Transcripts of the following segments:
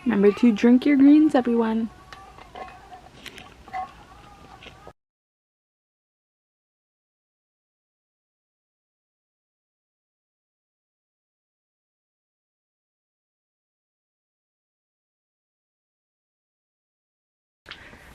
Remember to drink your greens, everyone.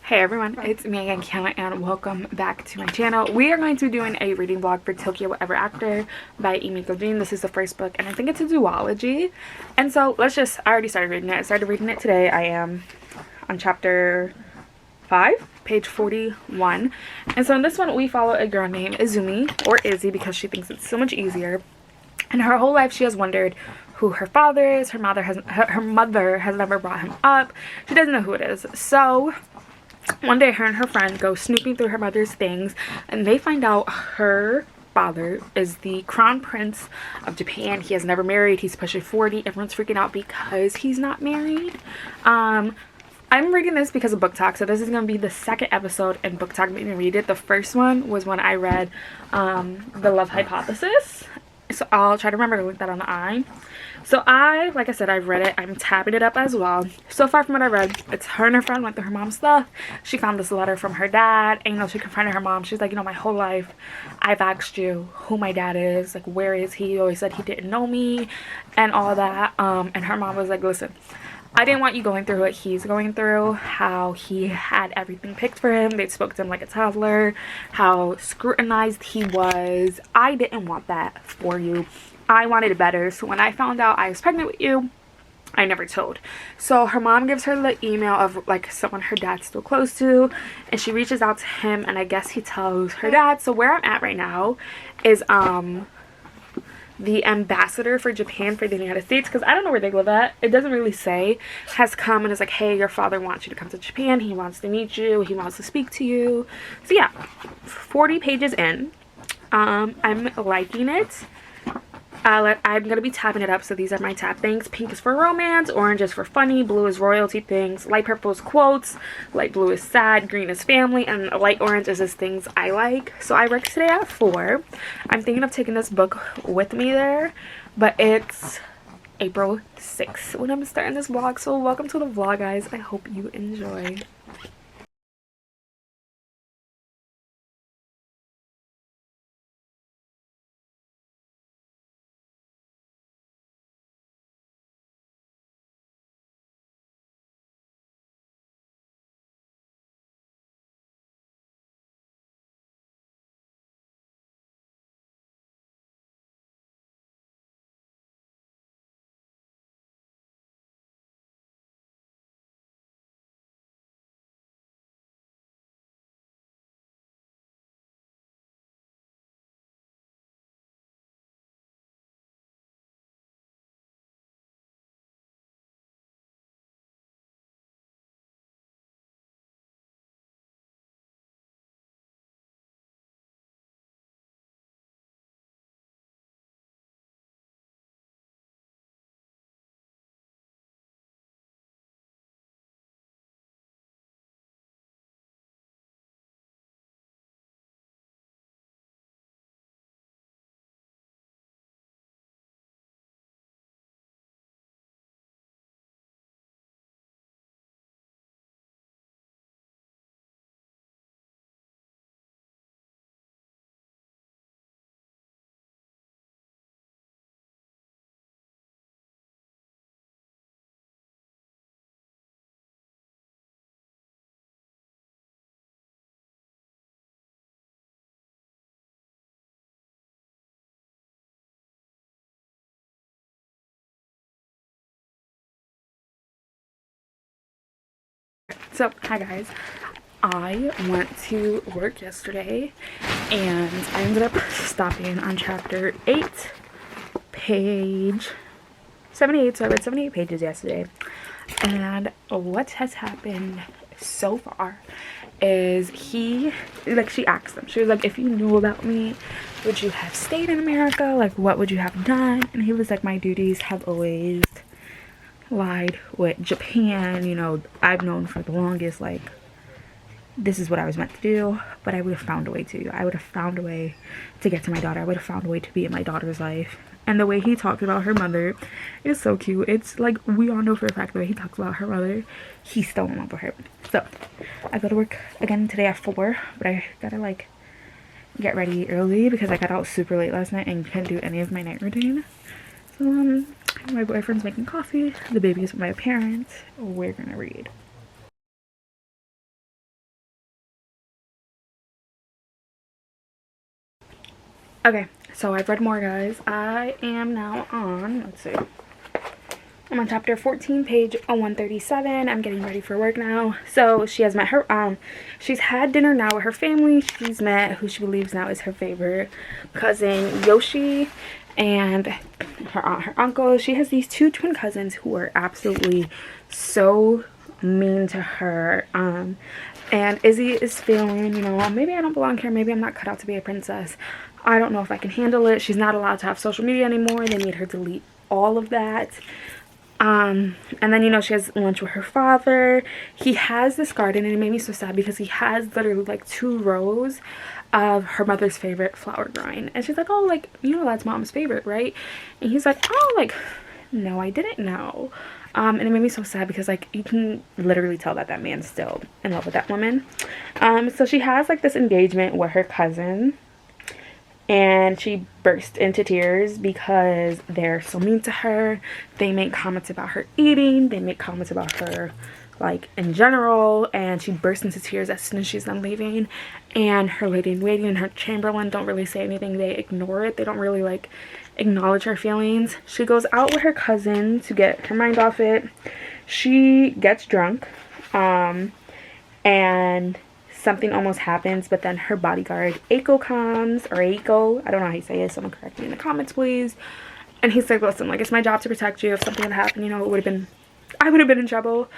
Hey everyone, it's me again, Kiana, and welcome back to my channel. We are going to be doing a reading vlog for Tokyo Whatever Actor by Emiko Jean. This is the first book, and I think it's a duology. And so I already started reading it. I started reading it today. I am on chapter 5, page 41. And so in this one, we follow a girl named Izumi, or Izzy, because she thinks it's so much easier. And her whole life, she has wondered who her father is. Her mother has never brought him up. She doesn't know who it is. So one day, her and her friend go snooping through her mother's things, and they find out her father is the crown prince of Japan. He has never married. He's pushing 40. Everyone's freaking out because he's not married. I'm reading this because of Booktok, so this is going to be the second episode, and Booktok made me read it. The first one was when I read The Love Hypothesis, so I'll try to remember to link that on the eye. So like I said, I've read it. I'm tabbing it up as well. So far from what I read, it's her and her friend went through her mom's stuff. She found this letter from her dad, and she confronted her mom. She's like, my whole life I've asked you who my dad is, like, where is he? You always said he didn't know me and all that. And her mom was like, listen, I didn't want you going through what he's going through, how he had everything picked for him. They spoke to him like a toddler, how scrutinized he was. I didn't want that for you. I wanted it better. So when I found out I was pregnant with you, I never told. So her mom gives her the email of like someone her dad's still close to, and she reaches out to him, and I guess he tells her dad. So where I'm at right now is the ambassador for Japan for the United States, because I don't know where they live at, it doesn't really say, has come and is like, hey, your father wants you to come to Japan, he wants to meet you, he wants to speak to you. So yeah, 40 pages in. I'm liking it. I'm going to be tapping it up, so these are my tap things. Pink is for romance, orange is for funny, blue is royalty things, light purple is quotes, light blue is sad, green is family, and light orange is just things I like. So I work today at 4. I'm thinking of taking this book with me there, but it's April 6th when I'm starting this vlog. So welcome to the vlog, guys. I hope you enjoy. So hi guys, I went to work yesterday and I ended up stopping on chapter 8, page 78. So I read 78 pages yesterday, and what has happened so far is she asked him, she was like, if you knew about me, would you have stayed in America? Like, what would you have done? And he was like, my duties have always lied with Japan. I've known for the longest, like, this is what I was meant to do, but I would have found a way to. I would have found a way to get to my daughter. I would have found a way to be in my daughter's life. And the way he talks about her mother is so cute. It's like, we all know for a fact the way he talks about her mother, he's still in love with her. So I go to work again today at 4, but I gotta like get ready early because I got out super late last night and couldn't do any of my night routine. So my boyfriend's making coffee, the baby's with my parents, we're gonna read. Okay, so I've read more, guys. I am now on, let's see, I'm on chapter 14, page 137. I'm getting ready for work now. So she has met her, she's had dinner now with her family. She's met who she believes now is her favorite cousin, Yoshi, and her aunt, her uncle. She has these 2 twin cousins who are absolutely so mean to her. And Izzy is feeling, you know, maybe I don't belong here, maybe I'm not cut out to be a princess. I don't know if I can handle it. She's not allowed to have social media anymore. They made her delete all of that. And then, you know, she has lunch with her father. He has this garden, and it made me so sad because he has literally like 2 rows of her mother's favorite flower growing. And she's like, oh, like, you know, that's mom's favorite, right? And he's like, oh, like, no, I didn't know. And it made me so sad because, like, you can literally tell that that man's still in love with that woman. So she has like this engagement with her cousin, and she burst into tears because they're so mean to her. They make comments about her eating, they make comments about her like in general, and she bursts into tears as soon as she's done leaving. And her lady in waiting and her chamberlain don't really say anything. They ignore it. They don't really like acknowledge her feelings. She goes out with her cousin to get her mind off it. She gets drunk, and something almost happens, but then her bodyguard Aiko comes, or Aiko, I don't know how you say it, someone correct me in the comments please. And he's like, listen, like, it's my job to protect you. If something had happened, you know, it would have been, I would have been in trouble,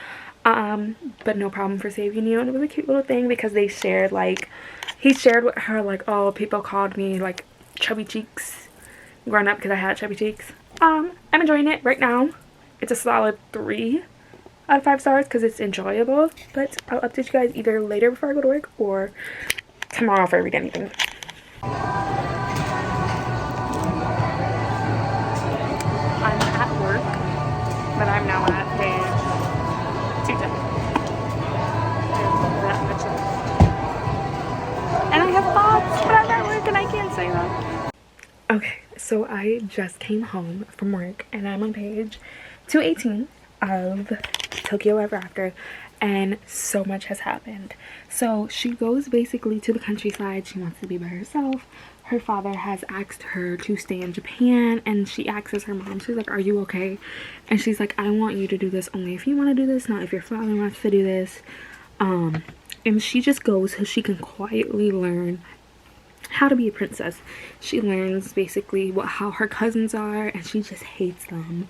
but no problem for saving you. And it was a cute little thing because they shared, like, he shared with her, like, oh, people called me like chubby cheeks growing up because I had chubby cheeks. I'm enjoying it right now. It's a solid 3 out of 5 stars because it's enjoyable, but I'll update you guys either later before I go to work or tomorrow if I read anything. I'm at work, but I'm now at page 210. And I have thoughts, but I'm at work and I can't say that. Okay, so I just came home from work and I'm on page 218 of Tokyo Ever After, and so much has happened. So she goes basically to the countryside. She wants to be by herself. Her father has asked her to stay in Japan, and she asks her mom, she's like, are you okay? And she's like, I want you to do this only if you want to do this, not if your father wants to do this. And she just goes so she can quietly learn how to be a princess. She learns basically how her cousins are, and she just hates them.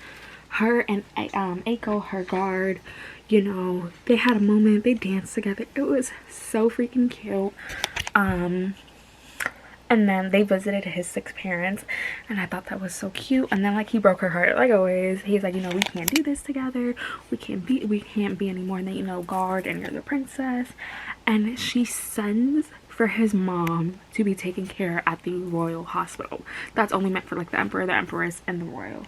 Her and Aiko, her guard, you know, they had a moment. They danced together. It was so freaking cute. And then they visited his 6 parents, and I thought that was so cute. And then, like, he broke her heart like always. He's like, you know, we can't do this together. We can't be any more than, you know, guard and you're the princess. And she sends for his mom to be taken care at the royal hospital that's only meant for like the emperor, the empress, and the royal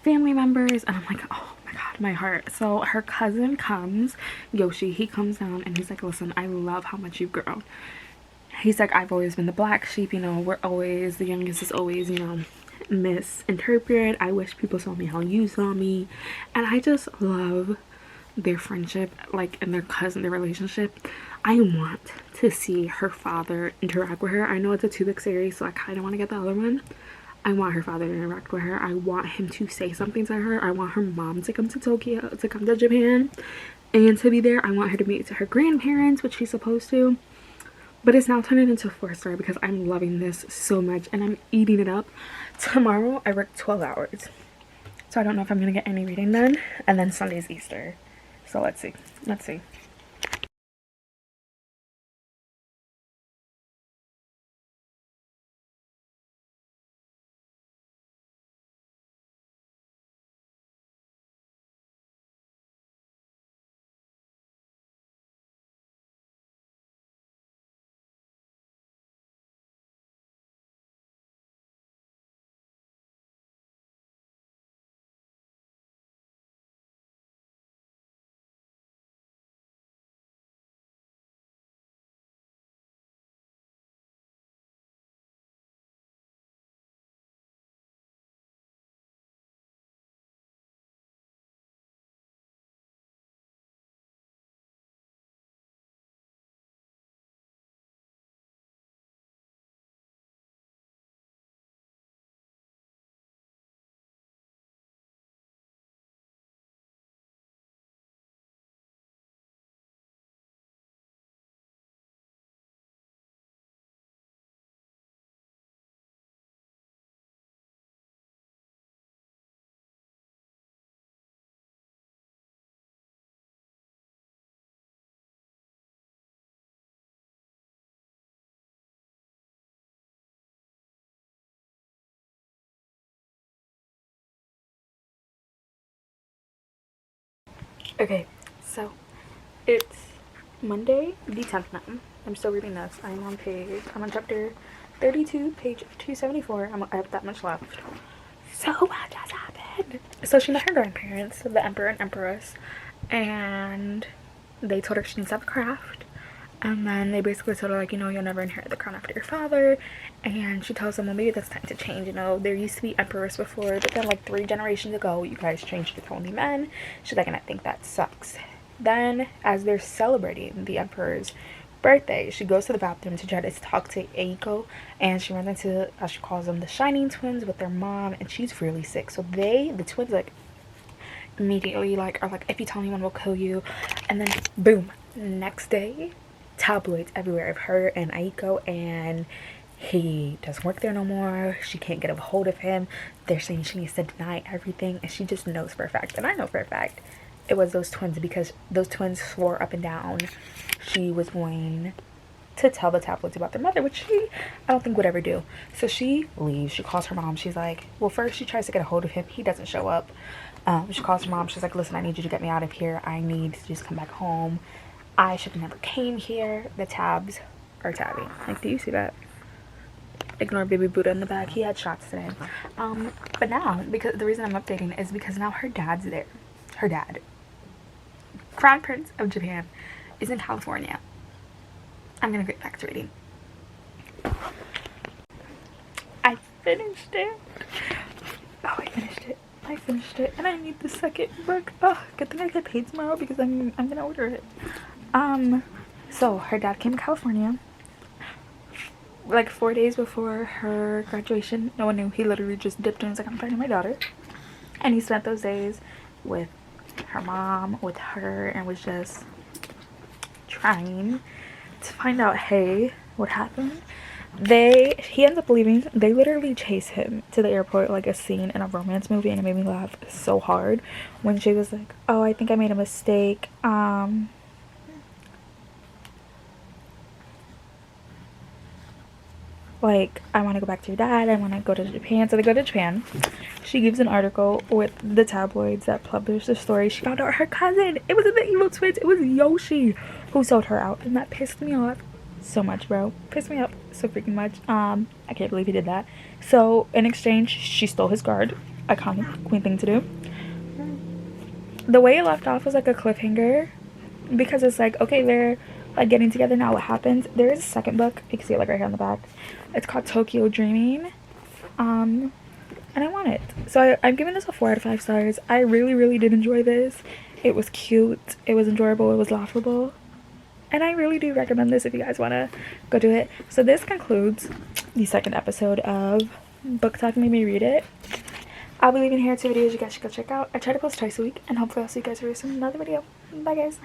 family members. And I'm like, oh my god, my heart. So her cousin comes, Yoshi, he comes down and he's like, listen, I love how much you've grown. He's like, I've always been the black sheep, you know, we're always, the youngest is always, you know, misinterpreted. I wish people saw me how you saw me. And I just love their friendship, like, and their cousin, their relationship. I want to see her father interact with her. I know it's a 2-book series, so I kind of want to get the other one. I want her father to interact with her. I want him to say something to her. I want her mom to come to Tokyo, to come to Japan, and to be there. I want her to meet her grandparents, which she's supposed to. But it's now turning into 4-star because I'm loving this so much and I'm eating it up. Tomorrow I work 12 hours. So I don't know if I'm going to get any reading done. And then Sunday's Easter. So let's see. Let's see. Okay, so it's Monday the 10th now. I'm still reading this. I'm on chapter 32, page 274. I have that much left. So what just happened? So she met her grandparents, the emperor and empress, and they told her she needs to have a craft. And then they basically told her, like, you know, you'll never inherit the crown after your father. And she tells them, well, maybe that's time to change. You know, there used to be emperors before, but then, like, 3 generations ago, you guys changed it to only men. She's like, and I think that sucks. Then, as they're celebrating the emperor's birthday, she goes to the bathroom to try to talk to Eiko. And she runs into, as she calls them, the Shining Twins with their mom. And she's really sick. So the twins, like, immediately, like, are like, if you tell anyone, we'll kill you. And then, boom, next day, tabloids everywhere of her and Aiko, and he doesn't work there no more. She can't get a hold of him. They're saying she needs to deny everything, and she just knows for a fact, and I know for a fact, it was those twins, because those twins swore up and down she was going to tell the tabloids about their mother, which I don't think would ever do. So she leaves. She calls her mom. She's like, well, first she tries to get a hold of him. He doesn't show up. She calls her mom. She's like, listen, I need you to get me out of here. I need to just come back home. I should have never came here. The tabs are tabbing. Like, do you see that? Ignore baby Buddha in the back. He had shots today. But now, because the reason I'm updating is because now her dad's there. Her dad, Crown Prince of Japan, is in California. I'm gonna get back to reading. I finished it. Oh, I finished it, and I need the second book. Oh, good thing I get paid tomorrow, because I'm gonna order it. So her dad came to California like 4 days before her graduation. No one knew. He literally just dipped in and was like, I'm pregnant my daughter. And he spent those days with her mom, with her, and was just trying to find out, hey, what happened. He ends up leaving. They literally chase him to the airport like a scene in a romance movie, and it made me laugh so hard when she was like, oh, I think I made a mistake. Like, I want to go back to your dad. I want to go to Japan. So they go to Japan. She gives an article with the tabloids that published the story. She found out her cousin, it wasn't the evil twins, it was Yoshi, who sold her out, and that pissed me off so much, bro. Pissed me off so freaking much. I can't believe he did that. So in exchange, she stole his guard. Iconic queen thing to do. The way it left off was like a cliffhanger, because it's like, okay, they're like getting together now, what happens? There is a second book, you can see it like right here on the back. It's called Tokyo Dreaming, and I want it. So I'm giving this a 4 out of 5 stars. I really did enjoy this. It was cute, it was enjoyable, it was laughable, and I really do recommend this if you guys want to go do it. So this concludes the second episode of Booktok Made Me Read It. I'll be leaving here 2 videos you guys should go check out. I try to post twice a week, and hopefully I'll see you guys very soon in another video. Bye guys.